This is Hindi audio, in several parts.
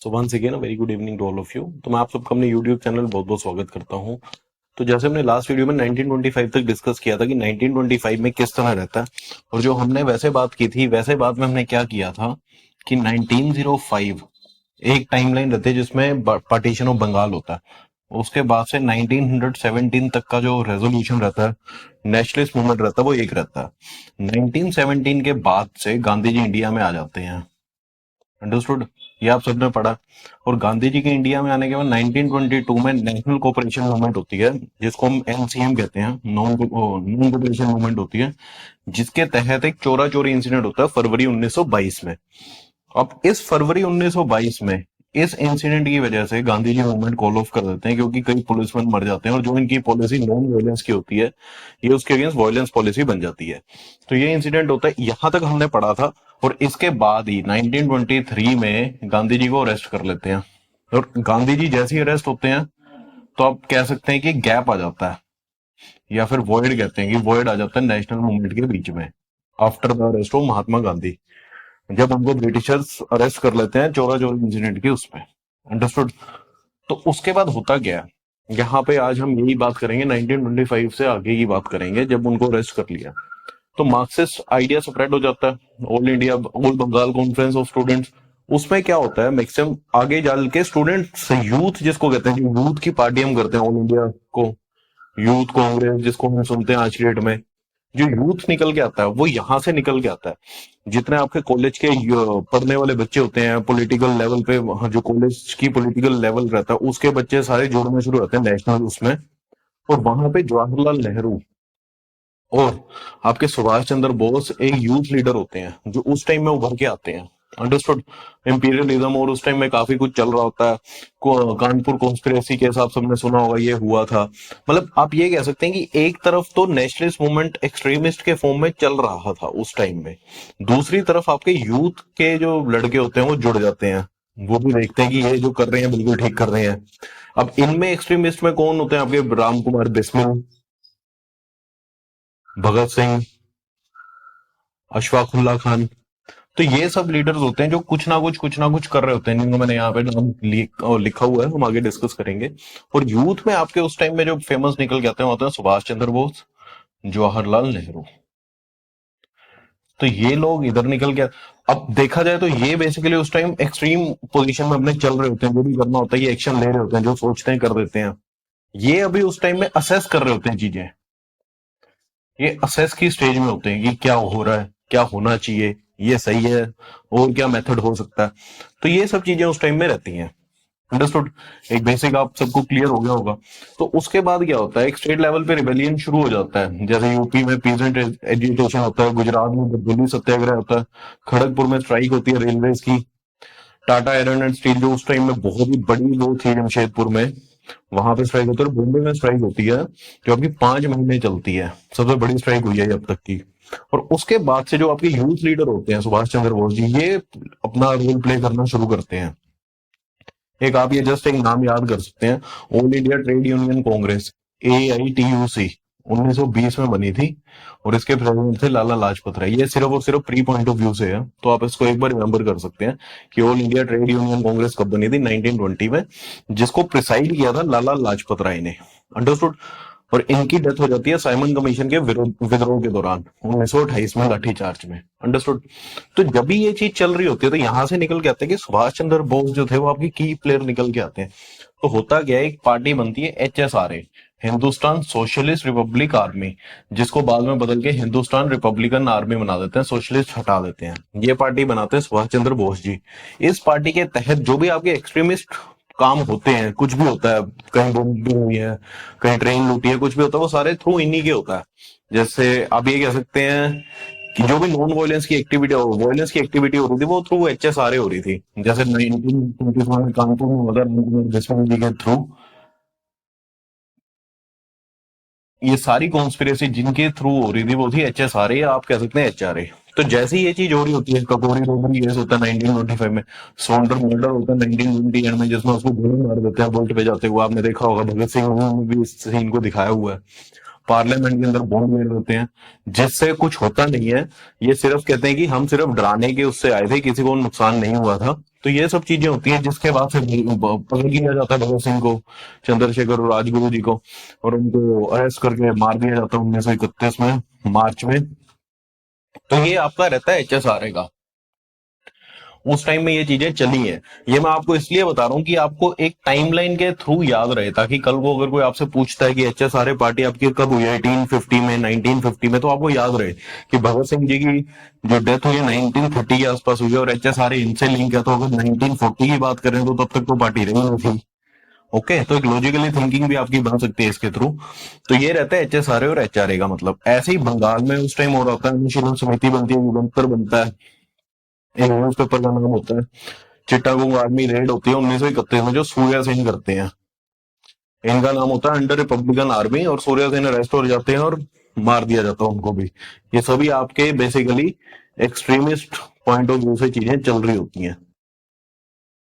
So once again very good evening to all of you. तो मैं आप सबका अपने यूट्यूब चैनल बहुत बहुत स्वागत करता हूं। तो जैसे हमने लास्ट वीडियो में 1925 तक डिस्कस किया था कि 1925 में किस तरह रहता है, और जो हमने वैसे बात की थी वैसे बात में हमने क्या किया था कि 1905 एक टाइमलाइन रहती है जिसमें पार्टीशन ऑफ बंगाल होता है। उसके बाद से 1917 तक का जो रेजोल्यूशन रहता है, नेशनलिस्ट मूवमेंट रहता है, वो एक रहता है। 1917 के बाद से गांधी जी इंडिया में आ जाते हैं। अंडरस्टूड? ये आप सबने पढ़ा। और गांधी जी के इंडिया में आने के बाद 1922 में नेशनल कोऑपरेशन मूवमेंट होती है, जिसको हम एनसीएम कहते हैं, नॉन कोऑपरेशन मूवमेंट होती है, जिसके तहत एक चोरा चोरी इंसिडेंट होता है फरवरी 1922 में। अब इस फरवरी 1922 में इस इंसिडेंट की वजह से Gandhi ji movement call of कर देते हैं, क्योंकि कई पुलिसमैन मर जाते हैं और जो इनकी पॉलिसी नॉन वायलेंस की होती है, ये उसके अगेंस्ट वायलेंस पॉलिसी बन जाती है। तो ये इंसिडेंट होता है, यहां तक हमने पढ़ा था। और इसके बाद ही 1923 में गांधी जी को अरेस्ट कर लेते हैं। और गांधी जी जैसे ही अरेस्ट होते हैं तो आप कह सकते हैं कि गैप आ जाता है, या फिर वॉइड कहते हैं कि वॉइड आ जाता है नेशनल मूवमेंट के बीच में, after the arrest of Mahatma Gandhi, जब उनको ब्रिटिशर्स अरेस्ट कर लेते हैं चोरा चोरी इंसिडेंट के उसमें। अंडरस्टूड? तो उसके बाद होता क्या है, यहाँ पे आज हम यही बात करेंगे, 1925 से आगे की बात करेंगे, जब उनको अरेस्ट कर लिया तो मार्क्सिस्ट आइडिया स्प्रेड हो जाता है, All India All Bengal Conference of Students. उसमें क्या होता है, मैक्सिमम आगे जाल के स्टूडेंट्स, यूथ जिसको कहते हैं, जो यूथ की पार्टी हम करते हैं ऑल इंडिया को, यूथ कांग्रेस जिसको हम सुनते हैं आज की डेट में, जो यूथ निकल के आता है वो यहां से निकल के आता है। जितने आपके कॉलेज के पढ़ने वाले बच्चे होते हैं पॉलिटिकल लेवल पे, वहाँ जो कॉलेज की पॉलिटिकल लेवल रहता है उसके बच्चे सारे जुड़ना शुरू होते हैं नेशनल उसमें। और वहां पे जवाहरलाल नेहरू और आपके सुभाष चंद्र बोस एक यूथ लीडर होते हैं जो उस टाइम में उभर के आते हैं। अंडरस्टूड? इंपीरियलिज्म और उस टाइम में काफी कुछ चल रहा होता है। कानपुर कॉन्स्पिरेसी के हिसाब सबने सुना होगा, ये हुआ था। मतलब आप ये कह सकते हैं कि एक तरफ तो नेशनलिस्ट मूवमेंट एक्सट्रीमिस्ट के फॉर्म में चल रहा था उस टाइम में, दूसरी तरफ आपके यूथ के जो लड़के होते हैं वो जुड़ जाते हैं, वो भी देखते हैं कि ये जो कर रहे हैं बिल्कुल ठीक कर रहे हैं। अब इनमें एक्सट्रीमिस्ट में कौन होते हैं, आपके राम कुमार बिस्मिल, भगत सिंह, अशफाकुल्ला खान। तो ये सब लीडर्स होते हैं जो कुछ ना कुछ कर रहे होते हैं, जिनको मैंने यहाँ पे नाम लिखा हुआ है, हम आगे डिस्कस करेंगे। और यूथ में आपके उस टाइम में जो फेमस निकल के आते हैं होते हैं सुभाष चंद्र बोस, जवाहरलाल नेहरू। तो ये लोग इधर निकल के, अब देखा जाए तो ये बेसिकली उस टाइम एक्सट्रीम पोजीशन में अपने चल रहे होते हैं, जो भी करना होता है ये एक्शन ले रहे होते हैं, जो सोचते हैं कर देते हैं। ये अभी उस टाइम में असेस कर रहे होते हैं चीजें, ये असेस की स्टेज में होते हैं कि क्या हो रहा है, क्या होना चाहिए, ये सही है, और क्या मेथड हो सकता है। तो ये सब चीजें उस टाइम में रहती हैं। अंडरस्टूड? एक बेसिक आप सबको क्लियर हो गया होगा। तो उसके बाद क्या होता है, एक स्टेट लेवल पे रिबेलियन शुरू हो जाता है, जैसे यूपी में पीजेंट एजिटेशन होता है, गुजरात में दिल्ली सत्याग्रह होता है, खड़गपुर में स्ट्राइक होती है रेलवे की, टाटा आयरन एंड स्टील जो उस टाइम में बहुत ही बड़ी वो थी जमशेदपुर में, वहां पे स्ट्राइक होती है। बॉम्बे में स्ट्राइक होती है जो अभी 5 महीने चलती है, सबसे बड़ी स्ट्राइक हुई है अब तक की। और उसके बाद से जो आपके यूथ लीडर होते हैं सुभाष चंद्र बोस जी, ये अपना रोल प्ले करना शुरू करते हैं। एक आप ये जस्ट एक नाम याद कर सकते हैं, all India trade union Congress, AITUC, 1920 में बनी थी, और इसके प्रेसिडेंट थे लाला लाजपत राय। ये सिर्फ और सिर्फ प्री पॉइंट ऑफ व्यू से है, तो आप इसको एक बार रिमेंबर कर सकते हैं कि all India trade union Congress कब बनी थी, 1920 में, जिसको प्रिसाइड किया था लाला लाजपत राय ने। अंडरस्टूड? और इनकी डेथ हो जाती है साइमन कमीशन के विद्रोह के दौरान 1928 में लाठीचार्ज में। अंडरस्टूड? तो जब भी ये चीज चल रही होती है तो यहां से निकल के आते हैं कि सुभाष चंद्र बोस जो थे वो आपके की प्लेयर निकल के आते हैं। तो होता क्या है, एक पार्टी बनती है HSRA, Hindustan socialist Republic army, जिसको बाद में बदल के हिंदुस्तान रिपब्लिकन आर्मी बना देते हैं, सोशलिस्ट हटा देते हैं। ये पार्टी बनाते हैं सुभाष चंद्र बोस जी। इस पार्टी के तहत जो भी आपके एक्सट्रीमिस्ट काम होते हैं, कुछ भी होता है, कहीं बॉम्बिंग हुई है, कहीं ट्रेन लूटी है, कुछ भी होता है, वो सारे थ्रू इन्हीं के होता है। जैसे आप ये कह सकते हैं कि जो भी नॉन वायलेंस की एक्टिविटी वायलेंस की एक्टिविटी हो रही थी वो थ्रू HSRA हो रही थी। जैसे 1924 में कानपुर में हुआ था बिस्मिल जी के थ्रू, ये सारी कॉन्स्पिरेसी जिनके थ्रू हो रही थी वो थी HSRA, या आप कह सकते हैं HRA। तो जैसे ही ये चीज हो रही होती है, ककोरी रोबरी केस होता है 1925 में, सोंडर मर्डर होता है 1928 में, जिसमें उसको गोली मार देते हैं बुलेट पे जाते हुए, आपने देखा होगा, भगत सिंह में भी इस सीन को दिखाया हुआ है। पार्लियामेंट के अंदर बॉम्ब मेरे होते हैं, जिससे कुछ होता नहीं है, ये सिर्फ कहते हैं कि हम सिर्फ डराने के उससे आए थे, किसी को नुकसान नहीं हुआ था। तो ये सब चीजें होती हैं, जिसके बाद से पकड़ लिया जाता है भगत सिंह को, चंद्रशेखर और राजगुरु जी को, और उनको अरेस्ट करके मार दिया जाता है 1931 में मार्च में। तो ये आपका रहता है HSRA का। उस टाइम में ये चीजें चली हैं। ये मैं आपको इसलिए बता रहा हूँ कि आपको एक टाइमलाइन के थ्रू याद रहे, ताकि कल को अगर कोई आपसे पूछता है कि HSRA पार्टी आपकी कब हुई है, 1850 में, 1950 में, तो आपको याद रहे कि भगत सिंह जी की जो डेथ हुई है 1930 के आसपास हुई है, और HSRA इनसे लिंक है। तो अगर 1940 की बात करें तो तब तक तो पार्टी रही नहीं थी। ओके, तो एक लॉजिकली थिंकिंग भी आपकी बन सकती है इसके थ्रू। तो ये रहता है HSRA और HRA का मतलब। ऐसे ही बंगाल में उस टाइम हो रहा होता है, अनुशीलन समिति बनती है, निरंतर बनता है, एक न्यूज पेपर का नाम होता है। चिट्टागोंग आर्मी रेड होती है 1931 में, जो सूर्या सेन करते हैं। इनका नाम होता है अंडर रिपब्लिकन आर्मी, और सूर्या सेन अरेस्ट हो जाते हैं और मार दिया जाता है उनको भी। ये सभी आपके basically extremist point of view से चीजें चल रही होती हैं।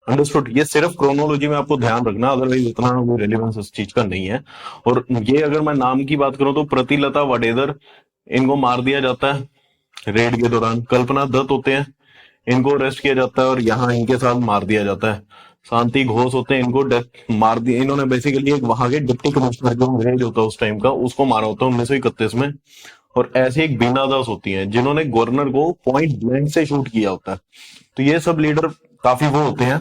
अंडरस्टूड। ये सिर्फ क्रोनोलॉजी में आपको ध्यान रखना, अदरवाइज इतना कोई रेलिवेंस इस चीज का नहीं है। और ये अगर मैं नाम की बात करूं तो प्रतिलता वाडेकर, इनको मार दिया जाता है रेड के दौरान। कल्पना दत्त होते हैं, इनको अरेस्ट किया जाता है और यहाँ इनके साथ मार दिया जाता है। शांति घोष होते हैं, इनको डेथ मार दिया। इन्होंने बेसिकली एक वहां के डिप्टी कमिश्नर जो अंग्रेज होता है उस टाइम का, उसको मारा होता है 1931 में। और ऐसे एक बीना दास होती हैं, जिन्होंने गवर्नर को पॉइंट ब्लैंक से शूट किया होता है। तो ये सब लीडर काफी वो होते हैं।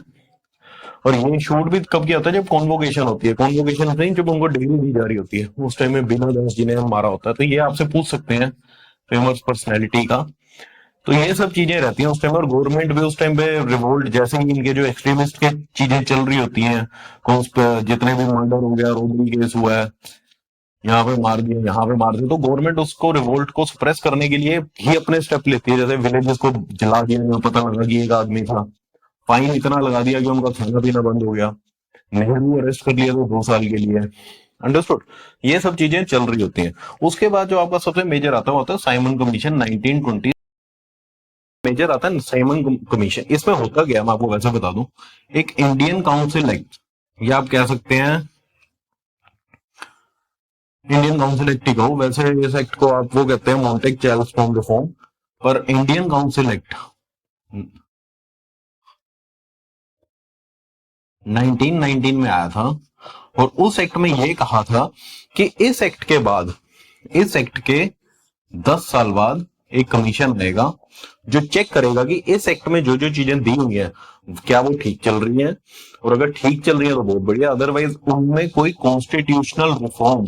और ये शूट भी कब किया होता है, जब कॉन्वोकेशन होती है। कॉन्वोकेशन नहीं, जब उनको डिग्री दी जा रही होती है, उस टाइम में बीना दास जी ने मारा होता है। तो ये आपसे पूछ सकते हैं फेमस पर्सनैलिटी का। तो ये सब चीजें रहती हैं उस टाइम। और गवर्नमेंट भी उस टाइम पे रिवोल्ट, जैसे ही इनके जो एक्सट्रीमिस्ट के चीजें चल रही होती हैं, जितने भी मर्डर हो गया, रोबरी केस हुआ है, यहाँ पे मार दिया, यहाँ पे मार दिया, तो गवर्नमेंट उसको रिवोल्ट को सप्रेस करने के लिए भी अपने स्टेप लेती है। जैसे विलेजेस को जला दिया, पता लगा कि एक आदमी था, फाइन इतना लगा दिया कि उनका खाना पीना बंद हो गया। नेहरू अरेस्ट कर लिया तो 2 साल के लिए। अंडरस्टूड। ये सब चीजें चल रही होती हैं। उसके बाद जो आपका सबसे मेजर आता है होता है साइमन कमीशन 1920। मेजर आता है साइमन कमीशन। इसमें होता क्या, मैं आपको वैसे बता दूं। एक इंडियन काउंसिल एक्ट, या आप कह सकते हैं इंडियन काउंसिल एक्ट ही कहो, वैसे इस एक्ट को आप वो कहते हैं मॉन्टेक चार्ल्सटन रिफॉर्म, पर इंडियन काउंसिल एक्ट 1919 में आया था। और उस एक्ट में यह कहा था कि इस एक्ट के बाद, इस एक्ट के 10 साल बाद एक कमीशन आएगा जो चेक करेगा कि इस एक्ट में जो जो चीजें दी हुई हैं क्या वो ठीक चल रही हैं। और अगर ठीक चल रही है तो बहुत बढ़िया, अदरवाइज उनमें कोई constitutional reform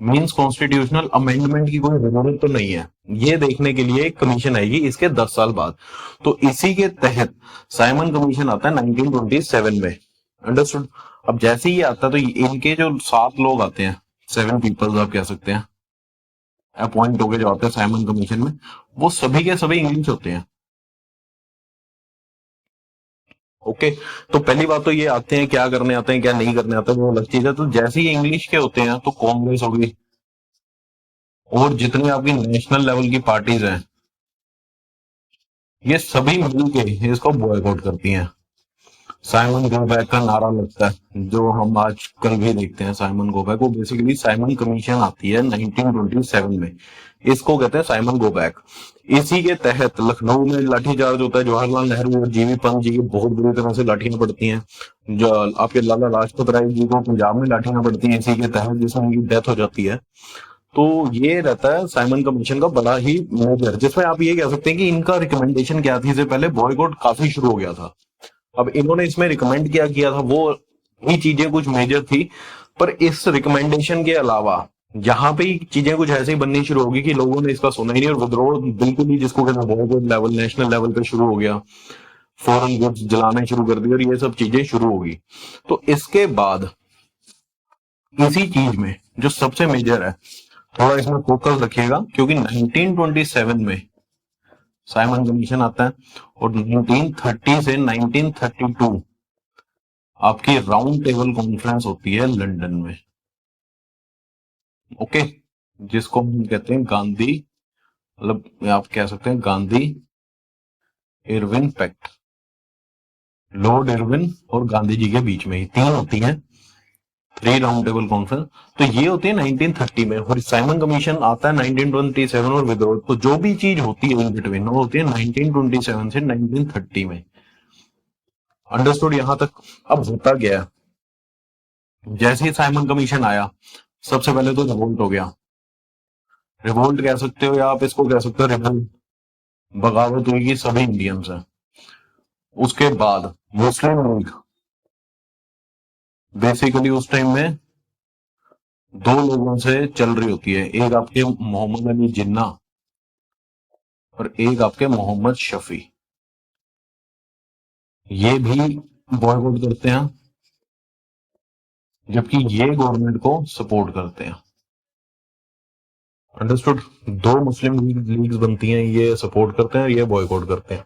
means constitutional amendment की कोई जरूरत तो नहीं है, ये देखने के लिए एक कमीशन आएगी इसके 10 साल बाद। तो इसी के तहत साइमन कमीशन आता है 1927 में। अंडरस्टूड। अब जैसे ही आता है तो इनके जो 7 लोग आते हैं, 7 पीपल्स आप कह सकते हैं, अपॉइंट होके जो आते हैं साइमन कमीशन में, वो सभी के सभी इंग्लिश होते हैं। ओके। तो पहली बात तो ये आते हैं, क्या करने आते हैं क्या नहीं करने आते हैं वो अलग चीज है। तो जैसे ही इंग्लिश के होते हैं तो कांग्रेस होगी, और जितनी आपकी नेशनल लेवल की पार्टीज हैं, ये सभी मिलके इसको बॉयकॉट करती हैं। साइमन गो बैक का नारा लगता है, जो हम आज कल भी देखते हैं साइमन गो बैक। वो बेसिकली साइमन कमीशन आती है 1927 में, इसको कहते हैं साइमन गो बैक। इसी के तहत लखनऊ में लाठीचार्ज होता है, जवाहरलाल नेहरू और जीवी पंत जी की बहुत बुरी तरह से लाठियां पड़ती हैं। जो आपके लाला लाजपत राय जी को पंजाब में लाठियां पड़ती हैं इसी के तहत, जिसमें उनकी डेथ हो जाती है। तो ये रहता है साइमन कमीशन का बड़ा ही मेजर, जिसमें आप ये कह सकते हैं कि इनका रिकमेंडेशन क्या थी, इससे पहले बॉयकॉट काफी शुरू हो गया था। अब इन्होंने इसमें रिकमेंड क्या किया था, वो ही चीजें कुछ मेजर थी। पर इस रिकमेंडेशन के अलावा यहाँ पे ही चीजें कुछ ऐसे ही बननी शुरू होगी कि लोगों ने इसका सुना ही नहीं, और विद्रोह बिल्कुल ही, जिसको कहते हैं बॉयकॉट लेवल, नेशनल लेवल पे शुरू हो गया। फॉरेन गुड्स जलाने शुरू कर दिए और ये सब चीजें शुरू होगी। तो इसके बाद इसी चीज में जो सबसे मेजर है, थोड़ा इसमें फोकस रखिएगा, क्योंकि 1927 में साइमन कमीशन आता है, और 1930 से 1932 आपकी राउंड टेबल कॉन्फ्रेंस होती है लंदन में। ओके। जिसको हम कहते हैं गांधी, मतलब आप कह सकते हैं Gandhi Irwin pact. Lord Irwin और गांधी जी के बीच में ही 3 होती हैं, 3 राउंड टेबल कॉन्फ्रेंस। तो ये होती है 1930 में, और साइमन कमीशन आता है 1927 और विद्रोह। तो जो भी चीज होती है इन बिटवीन वो होती है 1927 से 1930 में। अंडरस्टूड यहां तक। अब होता गया, जैसे ही साइमन कमीशन आया, सबसे पहले तो रिवोल्ट हो गया। रिवोल्ट कह सकते हो या आप इसको कह सकते हो रिवोल्ट, बगावत हुई कि सभी इंडियंस हैं। उसके बाद मुस्लिम लीग, बेसिकली उस टाइम में दो लोगों से चल रही होती है, एक आपके मोहम्मद अली जिन्ना और एक आपके मोहम्मद शफी। ये भी बॉयकॉट करते हैं, जबकि ये गवर्नमेंट को सपोर्ट करते हैं। अंडरस्टूड। दो मुस्लिम लीग्स बनती हैं, ये सपोर्ट करते हैं, ये बॉयकॉट करते हैं।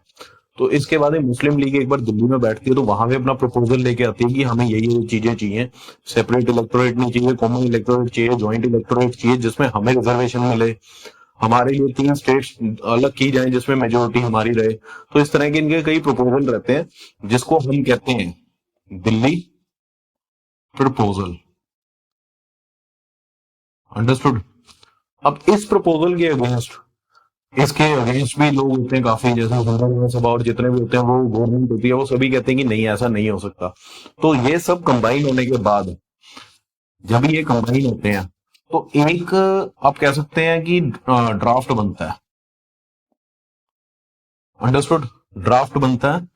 तो इसके बाद मुस्लिम लीग एक बार दिल्ली में बैठती है, तो वहां भी अपना प्रपोजल लेके आती है कि हमें यही चीजें चाहिए, सेपरेट इलेक्टोरेट नहीं चाहिए, कॉमन इलेक्टोरेट चाहिए, ज्वाइंट इलेक्टोरेट चाहिए जिसमें हमें रिजर्वेशन मिले, हमारे लिए 3 स्टेट्स अलग की जाए जिसमें मेजोरिटी हमारी रहे। तो इस तरह के इनके कई प्रपोजल रहते हैं, जिसको हम कहते हैं दिल्ली प्रपोजल। अंडरस्टूड। अब इस प्रपोजल के अगेंस्ट, इसके अगेंस्ट भी लोग होते हैं काफी, जैसे सुंदर सभा और जितने भी होते हैं, वो गवर्नमेंट होती है, वो सभी कहते हैं कि नहीं ऐसा नहीं हो सकता। तो ये सब कंबाइन होने के बाद, जब ये कंबाइन होते हैं, तो एक आप कह सकते हैं कि ड्राफ्ट बनता है। अंडरस्टूड। ड्राफ्ट बनता है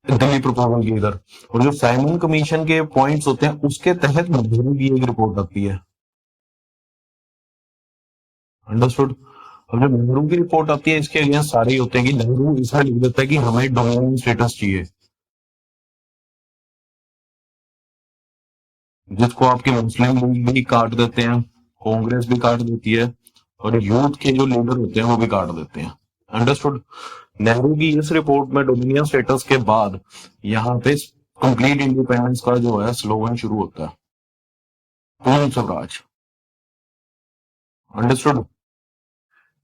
दिल्ली प्रपोजल के इधर, और जो साइमन कमीशन के पॉइंट्स होते हैं उसके तहत नेहरू की एक रिपोर्ट आती है। अंडरस्टूड। अब जब नेहरू की रिपोर्ट आती है, इसके अगेंस्ट सारे होते हैं कि नेहरू इसमें लिख देता है कि हमें डोमिनियन स्टेटस चाहिए, जिसको आपके मुस्लिम लीग भी काट देते हैं, कांग्रेस भी काट देती है, और यूथ के जो लीडर होते हैं वो भी काट देते हैं। अंडरस्टूड। नेहरू की इस रिपोर्ट में डोमिनियन स्टेटस के बाद यहाँ पे कंप्लीट इंडिपेंडेंस का जो है स्लोगन शुरू होता है, पूर्ण स्वराज। अंडरस्टूड।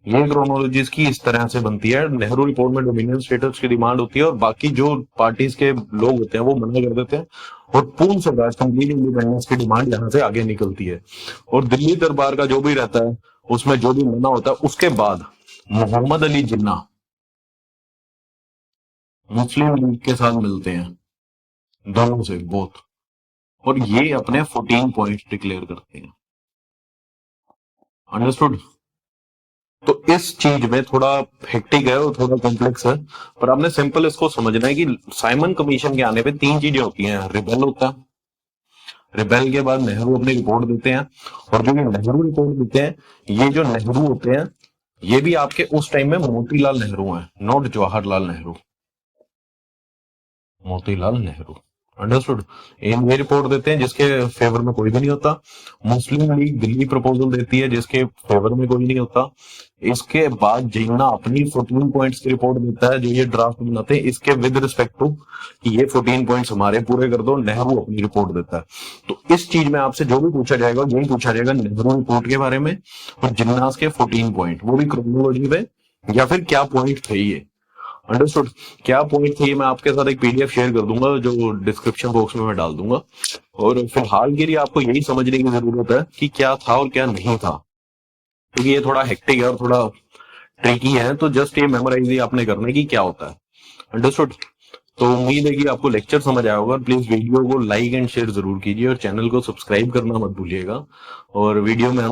ये क्रोनोलॉजीज की इस तरह से बनती है। नेहरू रिपोर्ट में डोमिनियन स्टेटस की डिमांड होती है, और बाकी जो पार्टीज के लोग होते हैं वो मना कर देते हैं, और पूर्ण स्वराज कंप्लीट इंडिपेंडेंस की डिमांड यहाँ से आगे निकलती है। और दिल्ली दरबार का जो भी रहता है, उसमें जो भी मना होता है, उसके बाद मोहम्मद अली जिन्ना मुस्लिम लीग के साथ मिलते हैं, दोनों से बोथ, और ये अपने 14 पॉइंट्स डिक्लेयर करते हैं। अंडरस्टूड। तो इस चीज में थोड़ा हेक्टिक है और थोड़ा कॉम्प्लेक्स है, पर आपने सिंपल इसको समझना है कि साइमन कमीशन के आने पे 3 चीजें होती हैं। रिबेल होता है, रिबेल के बाद नेहरू अपनी रिपोर्ट देते हैं, और जो ये नेहरू रिपोर्ट देते हैं, ये जो नेहरू होते हैं, ये भी आपके उस टाइम में मोतीलाल नेहरू हैं, नॉट जवाहरलाल नेहरू, मोतीलाल नेहरू। अंडरस्टूड। ये रिपोर्ट देते हैं जिसके फेवर में कोई भी नहीं होता। मुस्लिम लीग दिल्ली प्रपोजल देती है जिसके फेवर में कोई नहीं होता। इसके बाद जिन्ना अपनी 14 पॉइंट्स की रिपोर्ट देता है, जो ये ड्राफ्ट बनाते हैं इसके विद रिस्पेक्ट टू कि ये 14 पॉइंट्स हमारे पूरे कर दो। नेहरू अपनी रिपोर्ट देता है। तो इस चीज में आपसे जो भी पूछा जाएगा, यही पूछा जाएगा नेहरू रिपोर्ट के बारे में, और जिन्नास के 14 पॉइंट, वो भी क्रोनोलॉजी पे, या फिर क्या पॉइंट थे ये। अंडरस्टूड। क्या पॉइंट थी, मैं आपके साथ एक पीडीएफ शेयर कर दूंगा जो डिस्क्रिप्शन बॉक्स में मैं डाल दूंगा। और फिलहाल के लिए आपको यही समझने की जरूरत है कि क्या था और क्या नहीं था, क्योंकि ये थोड़ा हेक्टिक है और थोड़ा ट्रिकी है। तो जस्ट ये मेमोराइज ही आपने करने की क्या होता है। अंडरस्टूड। तो उम्मीद है कि आपको लेक्चर समझ आया होगा। प्लीज वीडियो को लाइक एंड शेयर जरूर कीजिए, और चैनल को सब्सक्राइब करना मत भूलिएगा। और वीडियो में